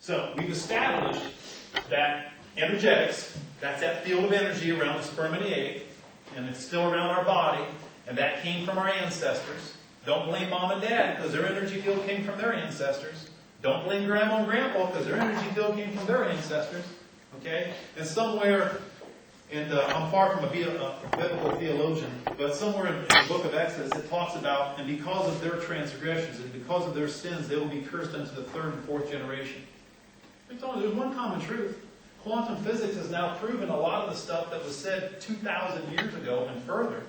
So we've established that energetics, that's that field of energy around the sperm and the egg, and it's still around our body, and that came from our ancestors. Don't blame mom and dad because their energy field came from their ancestors. Don't blame grandma and grandpa because their energy field came from their ancestors. Okay? And somewhere, and I'm far from a biblical theologian, but somewhere in the book of Exodus it talks about, and because of their transgressions and because of their sins, they will be cursed unto the third and fourth generation. There's one common truth. Quantum physics has now proven a lot of the stuff that was said 2,000 years ago and further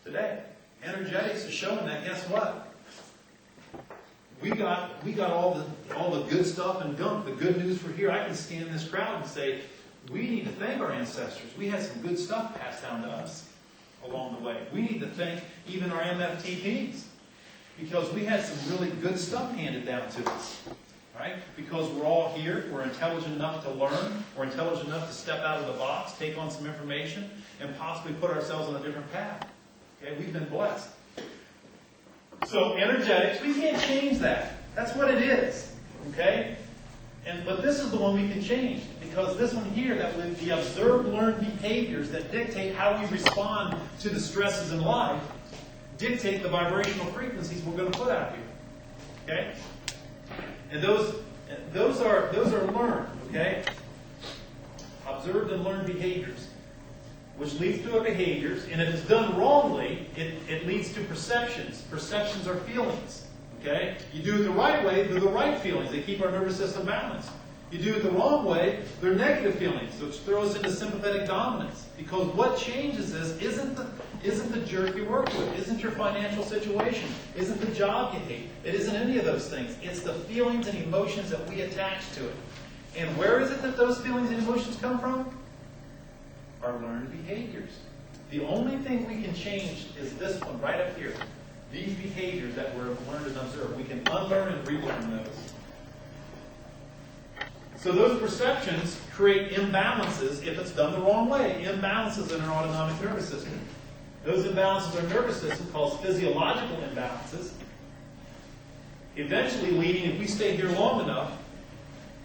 today. Energetics is showing that. Guess what? We got all the good stuff and gunk. The good news for here. I can scan this crowd and say, we need to thank our ancestors. We had some good stuff passed down to us along the way. We need to thank even our MFTPs because we had some really good stuff handed down to us. Right? Because we're all here, we're intelligent enough to learn, we're intelligent enough to step out of the box, take on some information, and possibly put ourselves on a different path. Okay? We've been blessed. So energetics, we can't change that. That's what it is. Okay? But this is the one we can change. Because this one here, that with the observed learned behaviors that dictate how we respond to the stresses in life, dictate the vibrational frequencies we're going to put out here. Okay? And those are learned, okay? Observed and learned behaviors, which leads to behaviors, and if it's done wrongly, it leads to perceptions. Perceptions are feelings, okay? You do it the right way, they're the right feelings. They keep our nervous system balanced. You do it the wrong way, they're negative feelings, which throws into sympathetic dominance. Because what changes this isn't the jerk you work with, isn't your financial situation, isn't the job you hate. It isn't any of those things. It's the feelings and emotions that we attach to it. And where is it that those feelings and emotions come from? Our learned behaviors. The only thing we can change is this one right up here. These behaviors that were learned and observed. We can unlearn and relearn those. So those perceptions create imbalances if it's done the wrong way. Imbalances in our autonomic nervous system. Those imbalances in our nervous system cause physiological imbalances. Eventually leading, if we stay here long enough,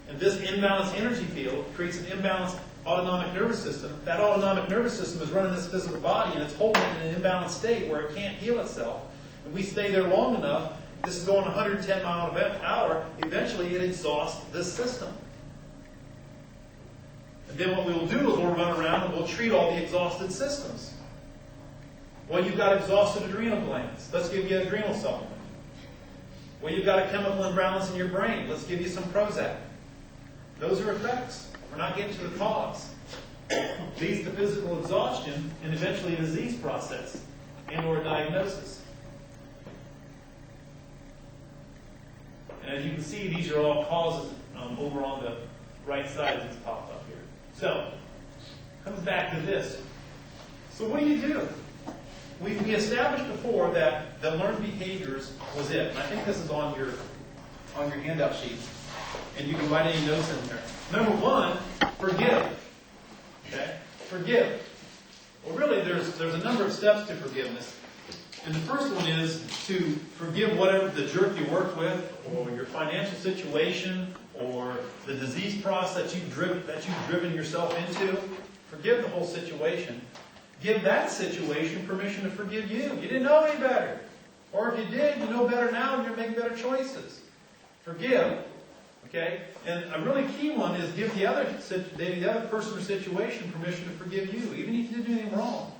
and this imbalanced energy field creates an imbalanced autonomic nervous system. That autonomic nervous system is running this physical body and it's holding it in an imbalanced state where it can't heal itself. And we stay there long enough, this is going 110 miles an hour, eventually it exhausts this system. And then what we'll do is we'll run around and we'll treat all the exhausted systems. Well, you've got exhausted adrenal glands. Let's give you an adrenal supplement. Well, you've got a chemical imbalance in your brain. Let's give you some Prozac. Those are effects. We're not getting to the cause. Leads to physical exhaustion and eventually a disease process and or a diagnosis. And as you can see, these are all causes over on the right side of this popped up here. So, comes back to this. So what do? We established before that the learned behaviors was it. And I think this is on your handout sheet. And you can write any notes in there. Number one, forgive. Okay? Forgive. Well, really, there's a number of steps to forgiveness. And the first one is to forgive whatever the jerk you work with, or your financial situation, or the disease process that you've driven yourself into. Forgive the whole situation. Give that situation permission to forgive you. You didn't know any better. Or if you did, you know better now and you're making better choices. Forgive. Okay? And a really key one is give the other person or situation permission to forgive you, even if you didn't do anything wrong.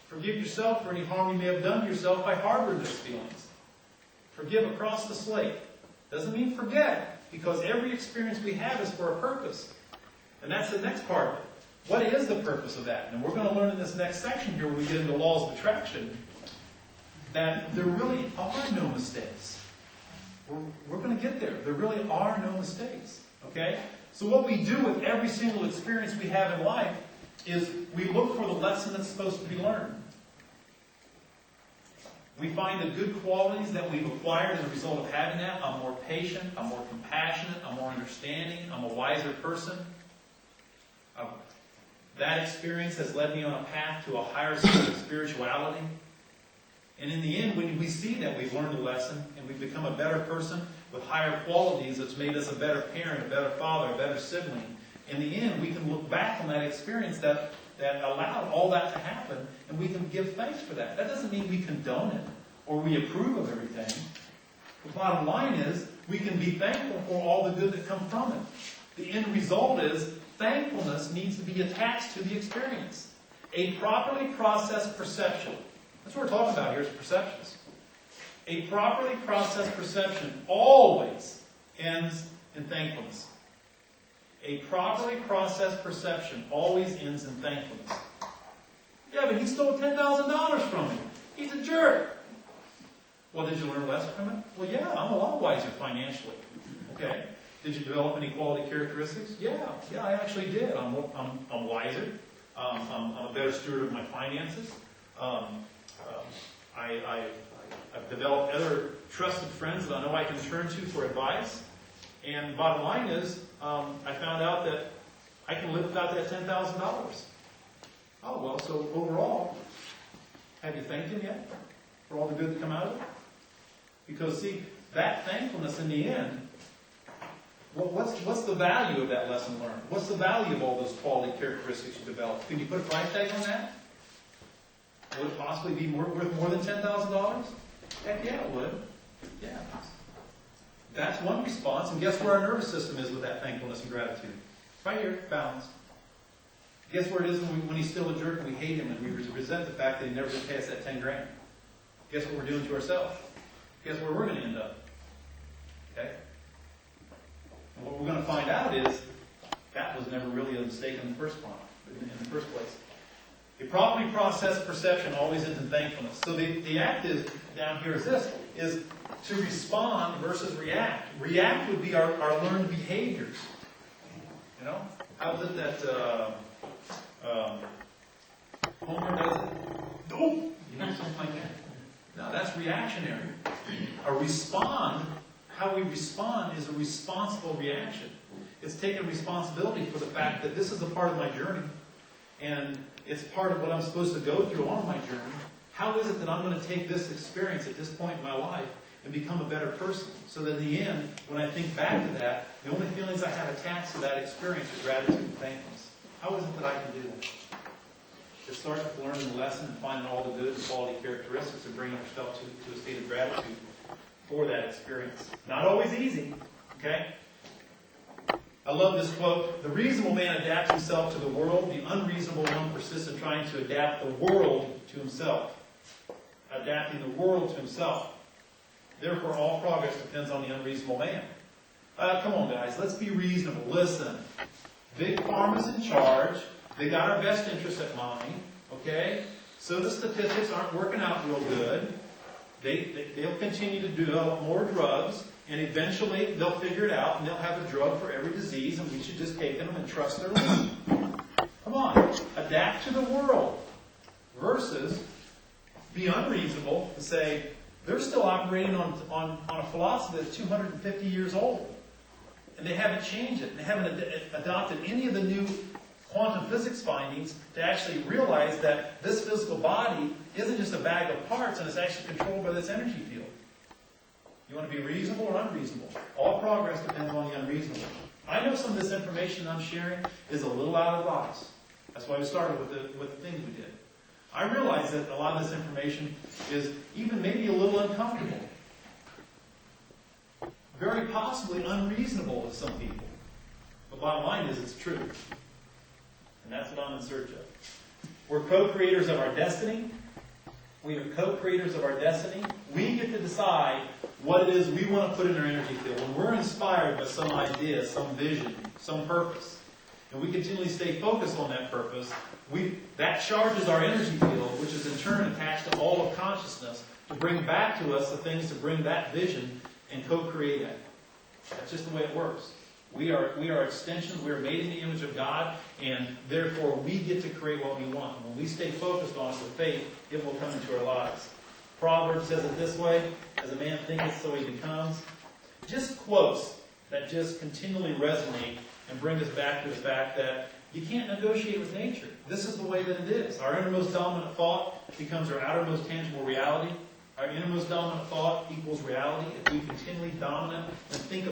Forgive yourself for any harm you may have done to yourself by harboring those feelings. Forgive across the slate. Doesn't mean forget, because every experience we have is for a purpose. And that's the next part of it. What is the purpose of that? And we're going to learn in this next section here when we get into laws of attraction that there really are no mistakes. We're going to get there. There really are no mistakes. Okay? So what we do with every single experience we have in life is we look for the lesson that's supposed to be learned. We find the good qualities that we've acquired as a result of having that. I'm more patient, I'm more compassionate, I'm more understanding, I'm a wiser person. That experience has led me on a path to a higher state of spirituality. And in the end, when we see that we've learned a lesson and we've become a better person, with higher qualities that's made us a better parent, a better father, a better sibling. In the end, we can look back on that experience that allowed all that to happen, and we can give thanks for that. That doesn't mean we condone it or we approve of everything. The bottom line is, we can be thankful for all the good that comes from it. The end result is, thankfulness needs to be attached to the experience. A properly processed perception. That's what we're talking about here, is perceptions. A properly processed perception always ends in thankfulness. A properly processed perception always ends in thankfulness. Yeah, but he stole $10,000 from me. He's a jerk. Well, did you learn a lesson from it? Well, yeah, I'm a lot wiser financially. Okay. Did you develop any quality characteristics? Yeah, I actually did. I'm wiser. I'm a better steward of my finances. I've developed other trusted friends that I know I can turn to for advice. And the bottom line is, I found out that I can live without that $10,000. Oh, well, so overall, have you thanked him yet for all the good that come out of it? Because, see, that thankfulness in the end, what's the value of that lesson learned? What's the value of all those quality characteristics you developed? Can you put a price tag on that? Would it possibly be worth more than $10,000? Heck yeah, it would. Yeah. That's one response, and guess where our nervous system is with that thankfulness and gratitude? Right here, balanced. Guess where it is when he's still a jerk and we hate him and we resent the fact that he never did pay us that 10 grand? Guess what we're doing to ourselves? Guess where we're going to end up? Okay? And what we're going to find out is that was never really a mistake in the first place. A properly processed perception always ends in thankfulness. So the act is, down here is this, is to respond versus react. React would be our learned behaviors. You know? How is it that Homer does it? Nope! You know, something like that. No, that's reactionary. How we respond is a responsible reaction. It's taking responsibility for the fact that this is a part of my journey, and it's part of what I'm supposed to go through on my journey. How is it that I'm going to take this experience at this point in my life and become a better person? So that in the end, when I think back to that, the only feelings I have attached to that experience are gratitude and thankfulness. How is it that I can do that? It starts with learning the lesson and finding all the good and quality characteristics and bringing yourself to a state of gratitude for that experience. Not always easy, okay? I love this quote. The reasonable man adapts himself to the world. The unreasonable one persists in trying to adapt the world to himself. Adapting the world to himself. Therefore, all progress depends on the unreasonable man. Come on, guys. Let's be reasonable. Listen. Big Pharma's in charge. They got our best interests at mind. Okay? So the statistics aren't working out real good. They'll continue to develop more drugs. And eventually, they'll figure it out, and they'll have a drug for every disease, and we should just take them and trust their lead. Come on. Adapt to the world. Versus be unreasonable and say, they're still operating on a philosophy that's 250 years old. And they haven't changed it. They haven't adopted any of the new quantum physics findings to actually realize that this physical body isn't just a bag of parts, and it's actually controlled by this energy field. You want to be reasonable or unreasonable? All progress depends on the unreasonable. I know some of this information I'm sharing is a little out of the box. That's why we started with the things we did. I realize that a lot of this information is even maybe a little uncomfortable. Very possibly unreasonable to some people. The bottom line is it's true. And that's what I'm in search of. We're co-creators of our destiny. We are co-creators of our destiny. We get to decide what it is we want to put in our energy field. When we're inspired by some idea, some vision, some purpose, and we continually stay focused on that purpose, that charges our energy field, which is in turn attached to all of consciousness, to bring back to us the things to bring that vision and co-create it. That's just the way it works. We are extensions. We are made in the image of God, and therefore we get to create what we want. When we stay focused on it with faith, it will come into our lives. Proverbs says it this way: as a man thinketh, so he becomes. Just quotes that just continually resonate and bring us back to the fact that you can't negotiate with nature. This is the way that it is. Our innermost dominant thought becomes our outermost tangible reality. Our innermost dominant thought equals reality. If we continually dominant and think